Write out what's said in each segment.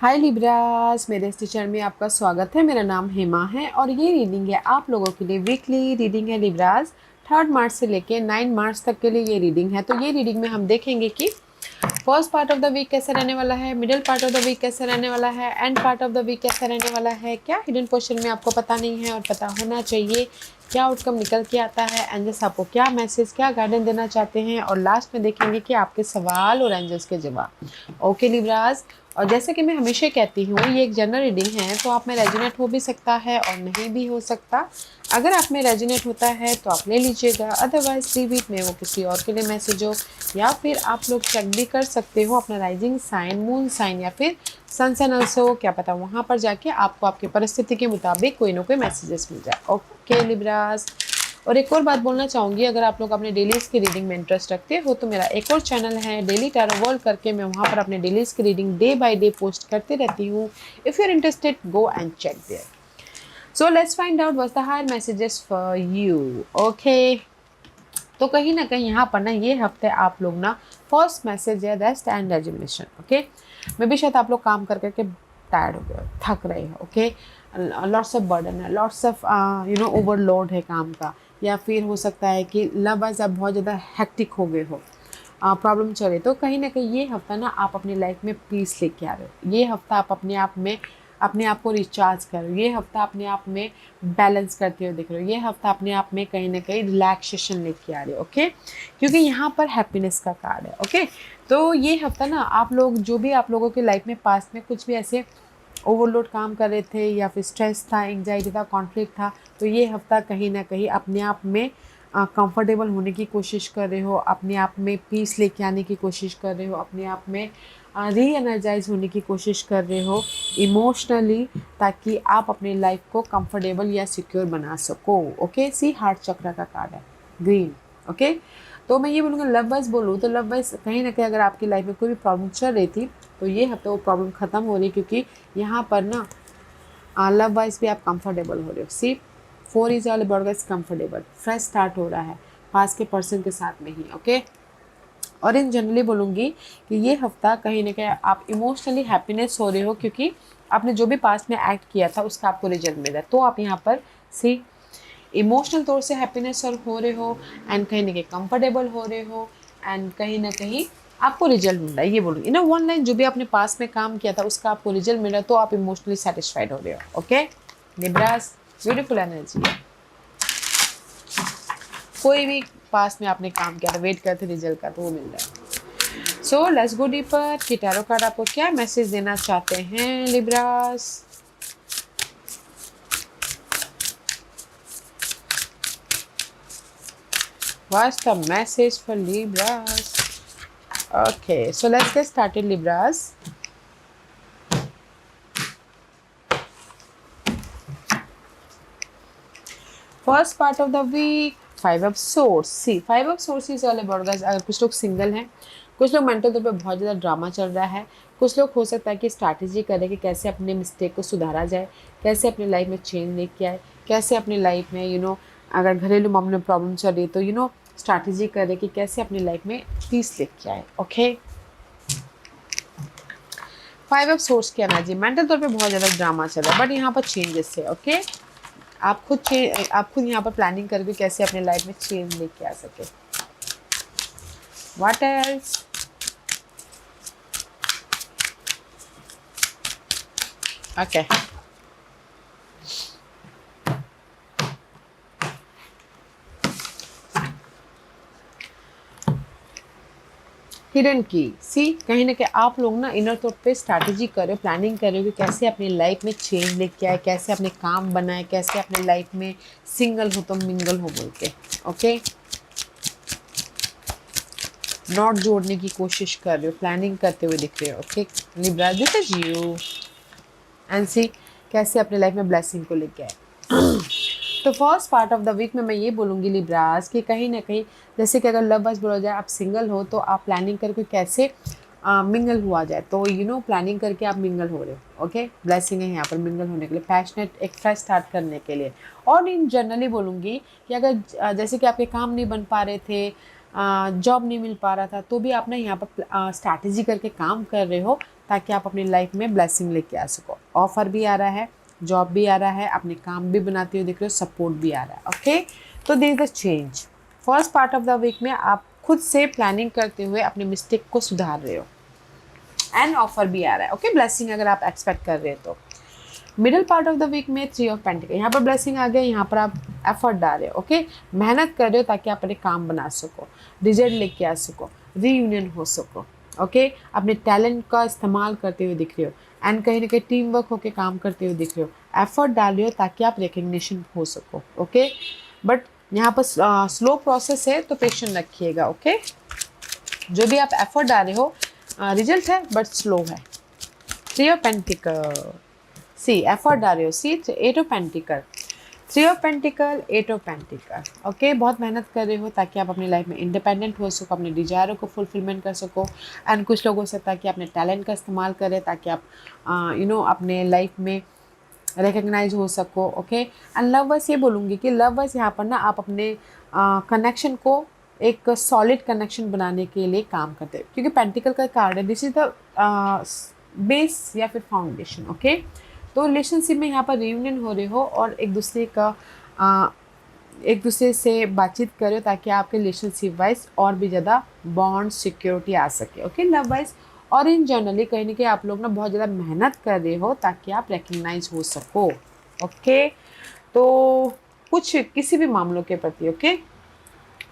हाय Libras, मेरे इस teacher में आपका स्वागत है। मेरा नाम हेमा है और ये रीडिंग है आप लोगों के लिए। वीकली रीडिंग है लिब्रास। 3 मार्च से लेके 9 मार्च तक के लिए ये रीडिंग है। तो ये रीडिंग में हम देखेंगे कि first part of the week कैसा रहने वाला है, middle part of the week कैसा रहने वाला है, end part of the week कैसा रहने वाला है। क्या हिडन क्वेश्चन में आपको पता नहीं है और पता होना चाहिए, क्या आउटकम निकल के आता है, एंजल्स आपको क्या मैसेज, क्या गाइडेंस देना चाहते हैं, और लास्ट में देखेंगे कि आपके सवाल और एंजल्स के जवाब। ओके लिब्रास, और जैसे कि मैं हमेशा कहती हूँ ये एक जनरल रीडिंग है, तो आप में रेजोनेट हो भी सकता है और नहीं भी हो सकता। अगर आप में रेजोनेट होता है तो आप ले लीजिएगा, अदरवाइज लीव इट, में वो किसी और के लिए मैसेज हो। या फिर आप लोग चेक भी कर सकते हो अपना राइजिंग साइन, मून साइन या फिर सन साइन ऑल्सो, क्या पता वहाँ पर जाके आपको आपकी परिस्थिति के मुताबिक कोई ना कोई मैसेजेस मिल जाए। ओके लिब्रास, और एक और बात बोलना चाहूँगी, अगर आप लोग अपने डेलीज़ की रीडिंग में इंटरेस्ट रखते हो तो मेरा एक और चैनल है डेली टैरो वर्ल्ड करके, मैं वहाँ पर अपने डेलीज़ की reading day by day post करते रहती हूँ। If you are interested go and check there. So let's find out what's the higher messages for you. Okay, तो कहीं ना कहीं यहाँ पर ना ये हफ्ते आप लोग ना फर्स्ट मैसेज है रेस्ट एंड रेजिग्नेशन। ओके, मे भी शायद आप लोग काम कर करके टायर्ड हो गए हो, थक रहे हो। ओके, लॉट्स ऑफ बर्डन है, लॉट्स ऑफ ओवरलोड है काम का, या फिर हो सकता है कि लव वाइज आप बहुत ज़्यादा हेक्टिक हो गए हो, प्रॉब्लम चल रही। तो कहीं ना कहीं ये हफ्ता ना आप अपनी लाइफ में पीस लेके आ रहे हो। ये हफ्ता आप अपने आप को रिचार्ज कर रहे हो। ये हफ्ता अपने आप में बैलेंस करते हुए दिख रहे हो। ये हफ्ता अपने आप में कहीं ना कहीं रिलैक्सेशन लेके आ रहे हो। ओके, क्योंकि यहाँ पर हैप्पीनेस का कार्ड है। ओके, तो ये हफ्ता ना आप लोग जो भी आप लोगों की लाइफ में पास्ट में कुछ भी ऐसे ओवरलोड काम कर रहे थे, या फिर स्ट्रेस था, एंग्जाइटी था, कॉन्फ्लिक्ट था, तो ये हफ्ता कहीं ना कहीं अपने आप में कंफर्टेबल होने की कोशिश कर रहे हो, अपने आप में पीस लेके आने की कोशिश कर रहे हो, अपने आप में री एनर्जाइज होने की कोशिश कर रहे हो इमोशनली, ताकि आप अपनी लाइफ को कंफर्टेबल या सिक्योर बना सको। ओके, सी हार्ट चक्र का कार्ड है ग्रीन। ओके, तो मैं ये बोलूँगा लव वाइज बोलूँ तो लव वाइज कहीं ना कहीं अगर आपकी लाइफ में कोई भी प्रॉब्लम चल रही थी तो ये हफ्ते वो प्रॉब्लम ख़त्म हो रही है, क्योंकि यहाँ पर ना लव वाइज भी आप कंफर्टेबल हो रहे हो। सी 4 is all about guys comfortable, fresh start हो रहा है पास के पर्सन के साथ में ही। ओके, और इन जनरली बोलूँगी कि ये हफ्ता कहीं ना कहीं आप इमोशनली हैप्पीनेस हो रहे हो, क्योंकि आपने जो भी पास्ट में एक्ट किया था उसका आपको रिजल्ट मिला है। तो आप यहाँ पर सी इमोशनल तौर से हैप्पीनेस और हो रहे हो, एंड कहीं ना कहीं कंफर्टेबल हो रहे हो, एंड कहीं ना कहीं आपको रिजल्ट मिल रहा है। ये बोलूँगी ना, वन लाइन जो भी आपने पास में काम किया था उसका आपको रिजल्ट मिल रहा है, तो आप इमोशनली सेटिस्फाइड हो रहे हो। ओके लिब्रास, ब्यूटीफुल एनर्जी है। कोई भी पास में आपने काम किया था, वेट करते रिजल्ट का, तो वो मिल रहा है। सो लेट्स गो डीपर कि टैरो कार्ड आपको क्या मैसेज देना चाहते हैं Libras. What's the message for Libras? Okay, so let's get started, Libras. First part of the week, 5 of Swords. See, 5 of Swords is all about guys. अगर कुछ लोग single हैं, कुछ लोग मेंटल तौर पे बहुत ज़्यादा ड्रामा चल रहा है, कुछ लोग हो सकता है कि स्ट्रैटेजी करें कि कैसे अपने मिस्टेक को सुधारा जाए, कैसे अपनी लाइफ में चेंज लेके आए, कैसे अपनी लाइफ में अगर घरेलू मामले में प्रॉब्लम चल रही है तो स्ट्रैटेजी करें कि कैसे अपनी लाइफ में पीस लेके आए। ओके, 5 of Swords की एनर्जी मेंटल तौर पे बहुत ज़्यादा ड्रामा चल रहा है, बट यहाँ पर चेंजेस है। ओके, आप खुद यहाँ पर प्लानिंग करके कैसे अपने लाइफ में चेंज लेके आ सके। What else? ओके, हिडन की। सी, कहीं ना कहीं आप लोग ना इनर तौर पे स्ट्रैटेजी कर रहे हो, प्लानिंग कर रहे हो कि कैसे अपनी लाइफ में चेंज लेके आए, कैसे अपने काम बनाए, कैसे अपनी लाइफ में सिंगल हो तो मिंगल हो बोल के। ओके, नॉट जोड़ने की कोशिश कर रहे हो, प्लानिंग करते हुए दिख रहे हो। Okay Libra, this is you, and see कैसे अपने लाइफ में ब्लेसिंग को लेके आए। तो first part of the week में मैं ये बोलूँगी लिब्रास कि कहीं ना कहीं जैसे कि अगर लव बस बोला जाए, आप सिंगल हो तो आप प्लानिंग करके कैसे मिंगल हुआ जाए, तो प्लानिंग करके आप मिंगल हो रहे हो। ओके, ब्लेसिंग है यहाँ पर मिंगल होने के लिए, पैशनेट एक फ्रेश स्टार्ट करने के लिए। और इन जनरली बोलूँगी कि अगर जैसे कि आपके काम नहीं बन पा रहे थे, जॉब नहीं मिल पा रहा था, तो भी आप ना यहाँ पर स्ट्रैटेजी करके काम कर रहे हो, ताकि आप अपनी लाइफ में ब्लेसिंग लेके आ सको। ऑफर भी आ रहा है, जॉब भी आ रहा है, अपने काम भी बनाते हुए दिख रहे हो, सपोर्ट भी आ रहा है। ओके, तो there is the change. First part of the week में आप खुद से प्लानिंग करते हुए अपने मिस्टेक को सुधार रहे हो एंड ऑफर भी आ रहा है। ओके, ब्लेसिंग अगर आप एक्सपेक्ट कर रहे हो तो। Middle part of the week में 3 ऑफ पेंटिकल, यहाँ पर ब्लेसिंग आ गया, यहाँ पर आप एफर्ट डाल रहे हो। ओके, मेहनत कर रहे हो ताकि आप अपने काम बना सको, रिजल्ट लेके आ सको, रीयूनियन हो सको। ओके, अपने टैलेंट का इस्तेमाल करते हुए दिख रहे हो एंड कहीं ना कहीं टीम वर्क होकर काम करते हुए दिख रहे हो, एफर्ट डाल रहे हो ताकि आप रिकग्निशन हो सको। ओके, बट यहाँ पर स्लो प्रोसेस है तो पेशेंट रखिएगा। ओके, जो भी आप एफर्ट डाल रहे हो रिजल्ट है बट स्लो है। 3 ऑफ पेंटिकल, सी एफर्ट डाल रहे हो, सी 8 of pentacle, 3 of pentacle, 8 of pentacle. Okay, बहुत मेहनत कर रहे हो ताकि आप अपनी लाइफ में इंडिपेंडेंट हो सको, अपने डिजायरों को फुलफिलमेंट कर सको एंड कुछ लोगों से ताकि अपने टैलेंट का इस्तेमाल करें ताकि आप अपने लाइफ में रिकग्नाइज हो सको। ओके, एंड लव वाइज ये बोलूँगी कि लव वाइज यहाँ पर ना आप अपने कनेक्शन को एक सॉलिड कनेक्शन बनाने के लिए काम करते हैं, क्योंकि पेंटिकल का कार्ड है, दिस इज द बेस या फिर फाउंडेशन। ओके, तो रिलेशनशिप में यहाँ पर रियूनियन हो रहे हो और एक दूसरे से बातचीत करो ताकि आपके रिलेशनशिप वाइज और भी ज़्यादा बॉन्ड सिक्योरिटी आ सके। ओके, लव वाइज और इन जनरली कहीं ना कहीं आप लोग ना बहुत ज़्यादा मेहनत कर रहे हो ताकि आप रिकग्नाइज हो सको। ओके, तो कुछ किसी भी मामलों के प्रति ओके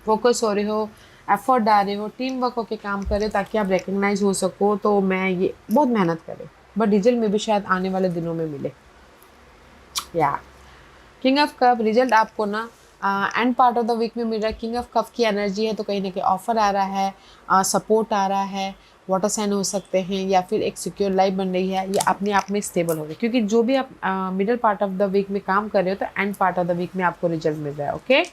फोकस हो रहे हो, एफर्ट डाल रहे हो, टीम वर्क होकर काम कर रहे हो ताकि आप रिकग्नाइज हो सको। तो मैं ये बहुत मेहनत करें बट रिजल्ट में भी शायद आने वाले दिनों में मिले। या किंग ऑफ कप रिजल्ट आपको ना end part of the week में मिल रहा है। किंग ऑफ कप की एनर्जी है तो कहीं ना कहीं ऑफर आ रहा है, सपोर्ट आ रहा है, वाटर साइन हो सकते हैं या फिर एक सिक्योर लाइफ बन रही है, या अपने आप में स्टेबल हो गए, क्योंकि जो भी आप middle part of the week में काम कर रहे हो तो end part of the week में आपको रिजल्ट मिल रहा है। Okay,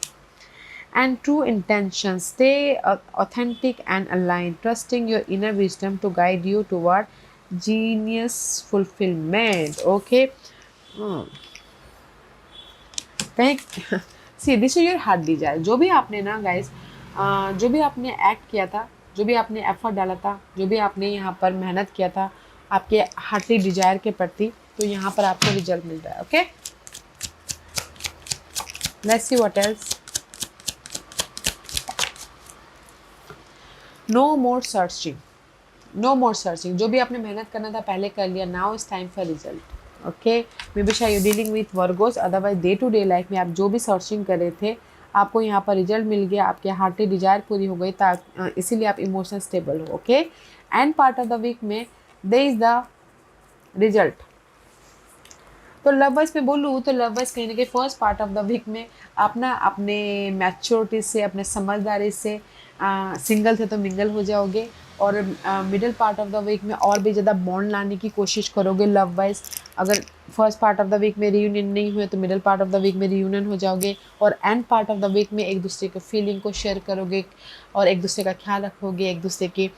and true intentions, stay authentic and aligned, trusting your inner wisdom to guide you toward genius fulfillment. Okay, कहीं see this is your heart Dzire. जो भी आपने ना गाइस जो भी आपने एक्ट किया था, जो भी आपने एफर्ट डाला था, जो भी आपने यहाँ पर मेहनत किया था आपके हार्टली डिजायर के प्रति, तो यहाँ पर आपको रिजल्ट मिल रहा है। Okay, let's see what else. No more searching, no more searching, जो भी आपने मेहनत करना था पहले कर लिया, now is time for result. Okay, maybe बी शायद you dealing with Virgos, otherwise day to day life में आप जो भी सर्चिंग कर रहे थे आपको यहाँ पर रिजल्ट मिल गया, आपके हार्टली डिजायर पूरी हो गई, इसीलिए आप इमोशनल स्टेबल हो। Okay, end part of the week में दे इज द रिजल्ट। तो लव वाइज में बोलूँ तो लव वाइज कहीं ना कहीं first part of the week में आप ना अपने मैच्योरिटी से, अपने समझदारी से सिंगल थे तो मिंगल हो जाओगे और middle part of the week में और भी ज़्यादा बॉन्ड लाने की कोशिश करोगे लव वाइज। अगर first part of the week में रियूनियन नहीं हुए तो middle part of the week में रियूनियन हो जाओगे और end part of the week में एक दूसरे के फीलिंग को शेयर करोगे और एक दूसरे का ख्याल रखोगे, एक दूसरे के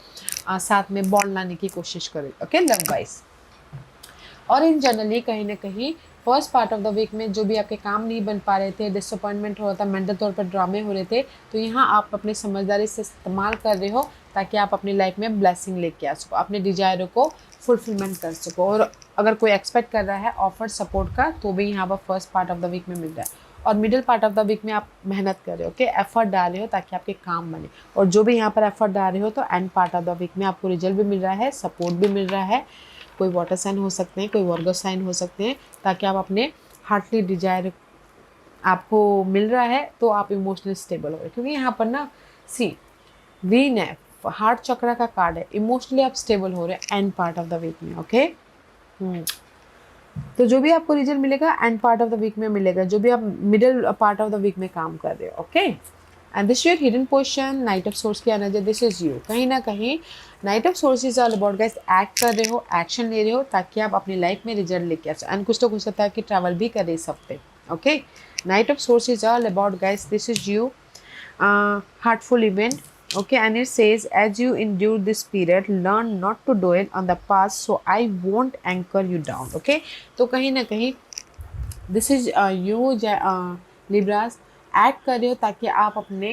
साथ में बॉन्ड लाने की कोशिश करोगे। ओके, लव वाइज और इन जनरली कहीं ना कहीं first part of the week में जो भी आपके काम नहीं बन पा रहे थे, डिसअपॉइंटमेंट हो रहा था, मेंटल तौर पर ड्रामे हो रहे थे, तो यहाँ आप अपनी समझदारी से इस्तेमाल कर रहे हो ताकि आप अपनी लाइफ में ब्लेसिंग लेके आ सको, अपने डिजायरों को फुलफिलमेंट कर सको। और अगर कोई एक्सपेक्ट कर रहा है ऑफर सपोर्ट का तो भी यहाँ पर first part of the week में मिल रहा है। और middle part of the week में आप मेहनत कर रहे हो, ओके, एफर्ट डाल रहे हो ताकि आपके काम बने, और जो भी यहाँ पर एफर्ट डाल रहे हो तो end part of the week में आपको रिजल्ट भी मिल रहा है, सपोर्ट भी मिल रहा है। कोई वाटर साइन हो सकते हैं, कोई वर्गो साइन हो सकते हैं, ताकि आप अपने हार्टली डिजायर आपको मिल रहा है तो आप इमोशनली स्टेबल हो रहे, क्योंकि यहाँ पर ना सी वीन है, हार्ट चक्र का कार्ड है, इमोशनली आप स्टेबल हो रहे हैं end part of the week में। ओके, तो जो भी आपको रिजल्ट मिलेगा end part of the week में मिलेगा, जो भी आप middle part of the week में काम कर रहे हो। Okay, and this your hidden position, knight of swords की एनर्जी, दिस इज यू। कहीं ना कहीं knight of swords is all about guys act कर रहे हो, एक्शन ले रहे हो ताकि आप अपनी लाइफ में रिजल्ट लेके आ सको। एंड कुछ तो कुछ होता है कि ट्रैवल भी करे इस हफ्ते। Okay, night of swords is all about guys this is you, heartful event. Okay, and it says, as you endure this period, learn not to dwell on the past, so I won't anchor you down. Okay, तो कहीं ना कहीं this is you Libras act कर रहे हो ताकि आप अपने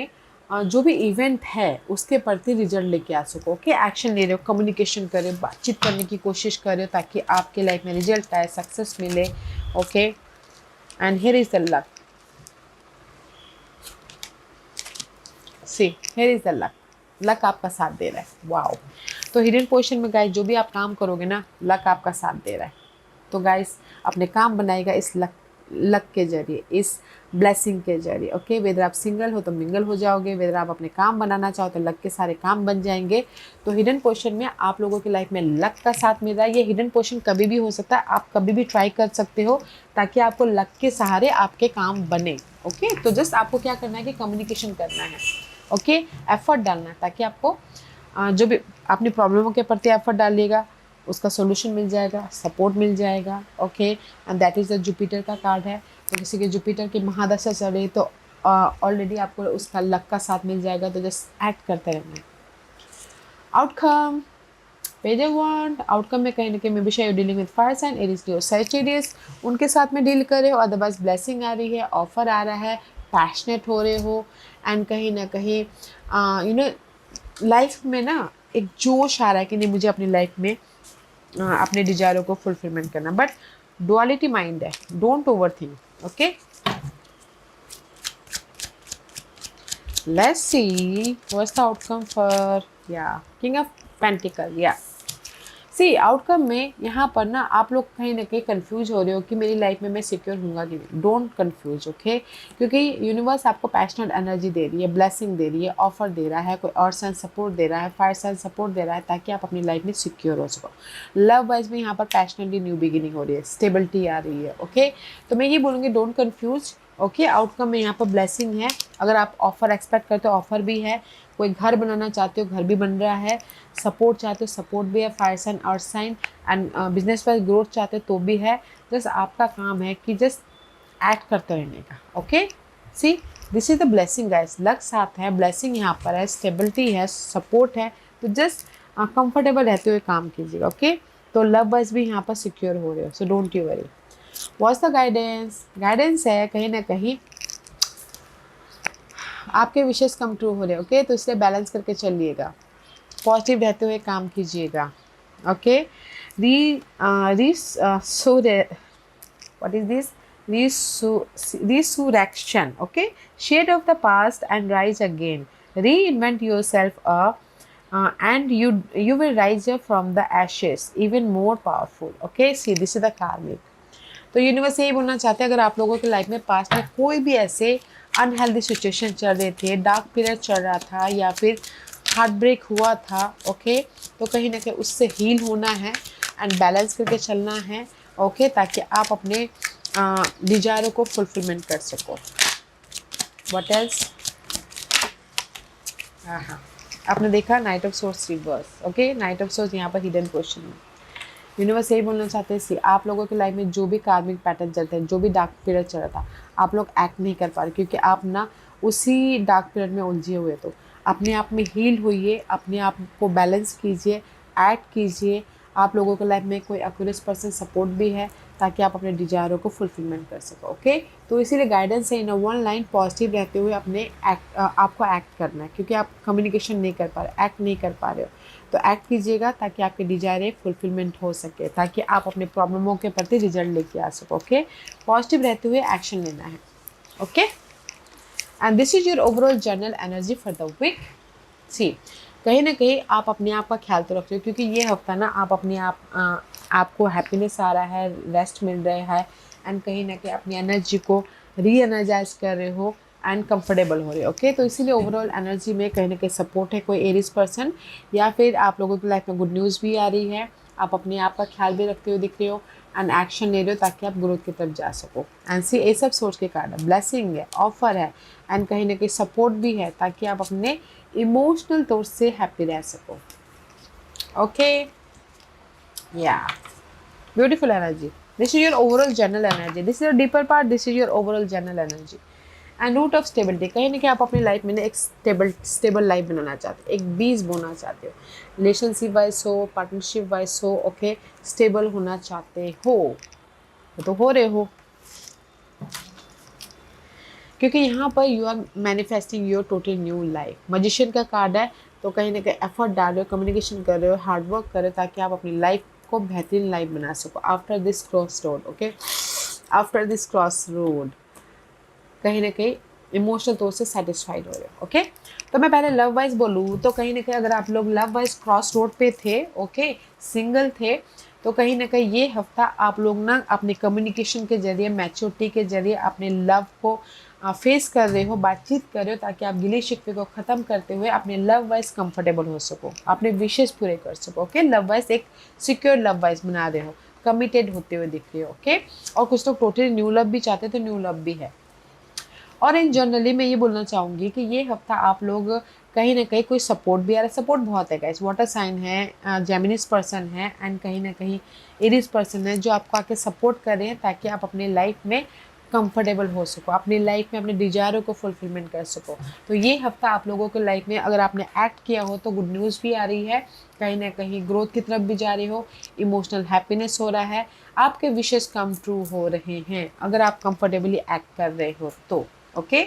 जो भी इवेंट है उसके प्रति रिजल्ट लेके आ सको। ओके, एक्शन ले रहे हो, कम्युनिकेशन कर रहे हो, बातचीत करने की कोशिश कर रहे हो ताकि आपके लाइफ में रिजल्ट आए, सक्सेस मिले। Okay, and here is the luck, see here is the luck, luck आपका साथ दे रहा है। वाओ, तो हिडन पोजीशन में गाइस जो भी आप काम करोगे ना, लक आपका साथ दे रहा है। तो गाइस अपने काम बनाएगा इस लक के जरिए, इस ब्लेसिंग के जरिए। ओके, वेदर आप सिंगल हो तो मिंगल हो जाओगे, वेदर आप अपने काम बनाना चाहो तो लक के सारे काम बन जाएंगे। तो हिडन पोजीशन में आप लोगों की लाइफ में लक का साथ मिल रहा है। ये हिडन पोजीशन कभी भी हो सकता है, आप कभी भी ट्राई कर सकते हो ताकि आपको लक के सहारे आपके काम बने। ओके, तो जस्ट आपको क्या करना है कि कम्युनिकेशन करना है। ओके, एफर्ट डालना है ताकि आपको जो भी अपनी प्रॉब्लमों के प्रति एफर्ट डालिएगा उसका सोल्यूशन मिल जाएगा, सपोर्ट मिल जाएगा। Okay, and that is the Jupiter का कार्ड है। तो किसी के जुपिटर की महादशा चल रही तो ऑलरेडी आपको उसका लक का साथ मिल जाएगा। तो जस्ट एक्ट करते रहना है। आउटकम, पेज वन, आउटकम में कहीं ना कहीं maybe you dealing with fire sign, Aries, Leo, Sagittarius, उनके साथ में डील कर रहे हो। अदरवाइज ब्लेसिंग आ रही है, ऑफर आ रहा है, पैशनेट हो रहे हो, एंड कहीं ना कहीं यू नो लाइफ में ना एक जोश आ रहा है कि नहीं मुझे अपनी लाइफ में अपने डिजायरों को फुलफिलमेंट करना। बट डुअलिटी माइंड है, don't overthink. Okay, let's see what's the outcome for king of pentacle. See outcome में यहाँ पर ना आप लोग कहीं ना कहीं कंफ्यूज हो रहे हो कि मेरी लाइफ में मैं सिक्योर हूँगा कि नहीं। Don't confuse. ओके, क्योंकि यूनिवर्स आपको पैशनेट एनर्जी दे रही है, ब्लेसिंग दे रही है, ऑफर दे रहा है, कोई और साइन सपोर्ट दे रहा है, फायर साइन सपोर्ट दे रहा है ताकि आप अपनी लाइफ में सिक्योर हो सको। लव वाइज में यहाँ पर पैशनेटली न्यू बिगिनिंग हो रही है, स्टेबिलिटी आ रही है। ओके, तो मैं ये बोलूँगी डोंट कन्फ्यूज। ओके, आउटकम में यहाँ पर ब्लेसिंग है। अगर आप ऑफर एक्सपेक्ट करते हो ऑफर भी है, कोई घर बनाना चाहते हो घर भी बन रहा है, सपोर्ट चाहते हो सपोर्ट भी है, fire sign, earth sign, and business wise growth चाहते हो तो भी है। जस्ट आपका काम है कि जस्ट एक्ट करते रहने का। Okay, see this is the blessing guys, luck साथ है, ब्लेसिंग यहाँ पर है, स्टेबिलिटी है, सपोर्ट है। तो जस्ट कंफर्टेबल रहते हुए काम कीजिएगा। ओके, तो लव वाइज भी यहाँ पर सिक्योर हो रहे हो, so don't you worry. What's the guidance, guidance है कहीं ना कहीं आपके विशेष कम ट्रू हो रहे हैं। ओके, तो इसलिए बैलेंस करके चलिएगा, पॉजिटिव रहते हुए काम कीजिएगा। Okay, what is this, resurrection. Okay, shade of the past and rise again, reinvent yourself and you will rise up from the ashes even more powerful. Okay, see this is the karmic. तो universe यही बोलना चाहते हैं, अगर आप लोगों की life में पास्ट में कोई भी ऐसे अनहेल्दी सिचुएशन चल रहे थे, डार्क पीरियड चल रहा था या फिर हार्ट ब्रेक हुआ था, ओके, तो कहीं ना कहीं उससे हील होना है एंड बैलेंस करके चलना है। ओके, ताकि आप अपने डिजायरों को फुलफिलमेंट कर सको। व्हाट एल्स, हाँ, आपने देखा night of source reverse. Okay, night of source यहाँ पर हिडन क्वेश्चन है। यूनिवर्स यही बोलना चाहते हैं, सी आप लोगों की लाइफ में जो भी कार्मिक पैटर्न चलते हैं, जो भी डार्क पीरियड चल रहा था, आप लोग एक्ट नहीं कर पा रहे क्योंकि आप ना उसी डार्क पीरियड में उलझे हुए। तो अपने आप में हील होइए, अपने आप को बैलेंस कीजिए, एक्ट कीजिए। आप लोगों के लाइफ में कोई एक्यूरेट पर्सन सपोर्ट भी है ताकि आप अपने डिजायरों को फुलफिलमेंट कर सको। ओके, तो इसीलिए गाइडेंस है इन वन लाइन, पॉजिटिव रहते हुए अपने आपको एक्ट करना है क्योंकि आप कम्युनिकेशन नहीं कर पा रहे, एक्ट नहीं कर पा रहे हो। तो एक्ट कीजिएगा ताकि आपके डिजायर फुलफिलमेंट हो सके, ताकि आप अपने प्रॉब्लमों के प्रति रिजल्ट लेके आ सको। ओके, पॉजिटिव रहते हुए एक्शन लेना है। Okay, and this is your overall general energy for the week. See कहीं ना कहीं आप अपने आप का ख्याल तो रख रहे हो क्योंकि ये हफ्ता ना आप अपने आपको हैप्पीनेस आ रहा है, रेस्ट मिल रहा है, एंड कहीं ना कहीं अपनी एनर्जी को री एनर्जाइज कर रहे हो एंड कंफर्टेबल हो रहे हो। ओके, तो इसीलिए ओवरऑल एनर्जी में कहीं ना कहीं सपोर्ट है, कोई एरीज पर्सन, या फिर आप लोगों की लाइफ में गुड न्यूज़ भी आ रही है। आप अपने आप का ख्याल भी रखते हुए दिख रहे हो एंड एक्शन ले रहे हो ताकि आप ग्रोथ की तरफ जा सको। एंड सी ये सब सोच के कार्ड है, ब्लेसिंग है, ऑफर है, एंड कहीं ना कहीं सपोर्ट भी है ताकि आप अपने इमोशनल तौर से हैप्पी रह सको। ओके, या beautiful energy, this is your overall general energy, this is your deeper part, this is your overall general energy and root of stability. कहीं ना कहीं आप अपनी लाइफ में ना एक स्टेबल लाइफ बनाना चाहते हो, एक बीज बोना चाहते हो, रिलेशनशिप वाइज हो, पार्टनरशिप वाइज हो। ओके, स्टेबल होना चाहते हो तो हो रहे हो। क्योंकि यहाँ पर you are manifesting your total new life. Magician का कार्ड है, तो कहीं ना कहीं एफर्ट डाल रहे हो, कम्युनिकेशन कर रहे हो, हार्डवर्क कर रहे हो ताकि आप अपनी लाइफ को बेहतरीन लाइफ बना सको। After this cross road, okay, after this cross road कहीं ना कहीं इमोशनल तौर से सेटिस्फाइड हो रहे हो। ओके, तो मैं पहले लव वाइज बोलूँ तो कहीं ना कहीं अगर आप लोग लव वाइज क्रॉस रोड पे थे, ओके, सिंगल थे, तो कहीं ना कहीं ये हफ्ता आप लोग ना अपने कम्युनिकेशन के जरिए, मैच्योरिटी के जरिए अपने लव को फेस कर रहे हो, बातचीत कर रहे हो ताकि आप गिले शिकवे को ख़त्म करते हुए अपने लव वाइज कंफर्टेबल हो सको, अपने विशेष पूरे कर सको। ओके, लव वाइज एक सिक्योर लव वाइज बना रहे हो, कमिटेड होते हुए दिख रहे हो। ओके, और कुछ लोग टोटली न्यू लव भी चाहते हैं, तो न्यू लव भी है। और इन जनरली मैं ये बोलना चाहूँगी कि ये हफ्ता आप लोग कहीं ना कहीं कोई सपोर्ट भी आ रहा है, सपोर्ट बहुत है गाइस, वाटर साइन है, जेमिनिस पर्सन है एंड कहीं ना कहीं एरीज पर्सन है जो आपको आके सपोर्ट कर रहे हैं ताकि आप अपने लाइफ में कंफर्टेबल हो सको, अपनी लाइफ में अपने डिजायरों को फुलफिलमेंट कर सको। तो ये हफ्ता आप लोगों के लाइफ में अगर आपने एक्ट किया हो तो गुड न्यूज़ भी आ रही है, कहीं ना कहीं ग्रोथ की तरफ भी जा रही हो, इमोशनल हैप्पीनेस हो रहा है, आपके विशेष कम ट्रू हो रहे हैं अगर आप कंफर्टेबली एक्ट कर रहे हो तो। ओके,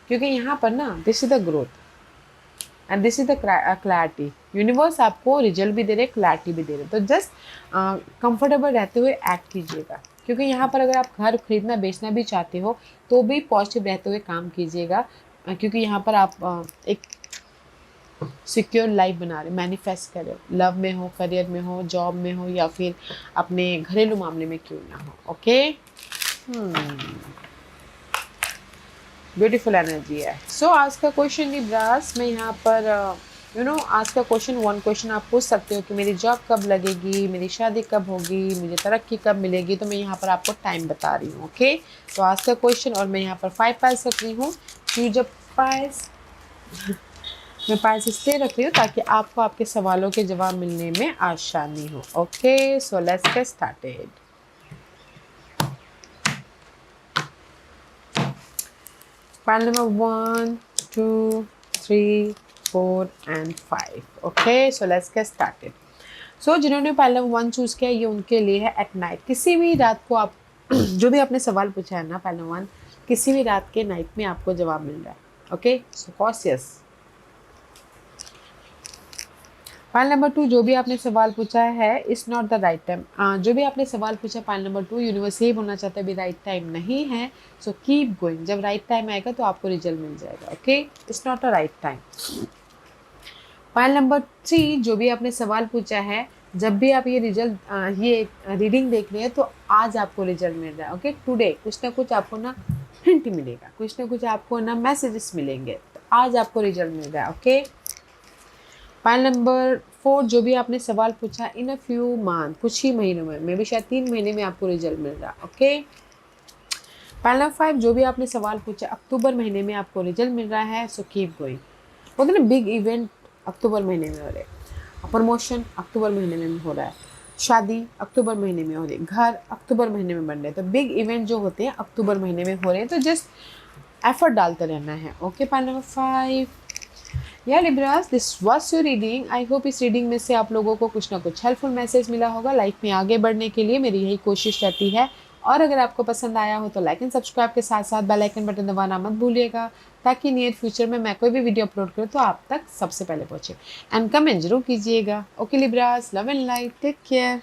क्योंकि यहाँ पर ना this is the growth and this is the clarity. Universe आपको रिजल्ट भी दे रहे, क्लैरिटी भी दे रहे, तो जस्ट कंफर्टेबल रहते हुए एक्ट कीजिएगा। क्योंकि यहाँ पर अगर आप घर खरीदना बेचना भी चाहते हो तो भी पॉजिटिव रहते हुए काम कीजिएगा, क्योंकि यहाँ पर आप एक सिक्योर लाइफ बना रहे, मैनिफेस्ट कर रहे हो, लव में हो, करियर में हो, जॉब में हो, या फिर अपने घरेलू मामले में क्यों ना हो। ओके, ब्यूटीफुल एनर्जी है। सो आज का क्वेश्चन लिब्रास, मैं यहाँ पर आज का क्वेश्चन, वन क्वेश्चन आप पूछ सकते हो कि मेरी जॉब कब लगेगी, मेरी शादी कब होगी, मुझे तरक्की कब मिलेगी, तो मैं यहाँ पर आपको टाइम बता रही हूँ। ओके, तो आज का क्वेश्चन, और मैं यहाँ पर 5 पाइल्स रख रही हूँ। क्यों जब पाइल्स मैं पाइल्स इसलिए रख रही हूँ ताकि आपको आपके सवालों के जवाब मिलने में आसानी हो। Okay, so let's get started. Pile number 1, 2, 3, 4 and 5. Okay, so let's get started. So जिन्होंने पाइल नंबर 1 चूज़ किया ये उनके लिए है एट नाइट। किसी भी रात को आप जो भी आपने सवाल पूछा है ना पाइल नंबर 1, किसी भी रात के नाइट में आपको जवाब मिल रहा है। ओके, सो कॉशियस। पाइल नंबर 2, जो भी आपने सवाल पूछा है it's not the right time. जो भी आपने सवाल पूछा पाइल नंबर 2, यूनिवर्स यही बोलना चाहता है अभी राइट टाइम नहीं है, सो कीप गोइंग, जब राइट टाइम आएगा तो आपको रिजल्ट मिल जाएगा। Okay, it's not a right time. Pile number 3, जो भी आपने सवाल पूछा है, जब भी आप ये रिजल्ट ये रीडिंग देख रहे हैं तो आज आपको रिजल्ट मिल रहा है। ओके, टुडे कुछ ना कुछ आपको ना हिंट मिलेगा, कुछ ना कुछ आपको ना मैसेजेस मिलेंगे, तो आज आपको रिजल्ट मिल रहा है। ओके, पाइल नंबर 4, जो भी आपने सवाल पूछा, इन अ फ्यू मंथ, कुछ ही महीनों में, मे भी शायद 3 महीने में आपको रिजल्ट मिल रहा है। ओके, पाइल नंबर 5, जो भी आपने सवाल पूछा, अक्टूबर महीने में आपको रिजल्ट मिल रहा है, सो कीप गोइंग। बोलते ना बिग इवेंट अक्टूबर महीने में हो रहे, प्रमोशन अक्टूबर महीने में हो रहा है, शादी अक्टूबर महीने में हो रही, घर अक्टूबर महीने में बन रहे, तो बिग इवेंट जो होते हैं अक्टूबर महीने में हो रहे हैं, तो जस्ट एफर्ट डालते रहना है। ओके, पाइल नंबर 5, या Libras, this was your reading. I hope इस रीडिंग में से आप लोगों को कुछ ना कुछ हेल्पफुल मैसेज मिला होगा। लाइफ में आगे बढ़ने के लिए मेरी यही कोशिश रहती है, और अगर आपको पसंद आया हो तो लाइक एंड सब्सक्राइब के साथ साथ बेल आइकन बटन दबाना मत भूलिएगा, ताकि नियर फ्यूचर में मैं कोई भी वीडियो अपलोड करूँ तो आप तक सबसे पहले पहुँचे। एंड कमेंट जरूर कीजिएगा। Okay Libras, love and light, take care.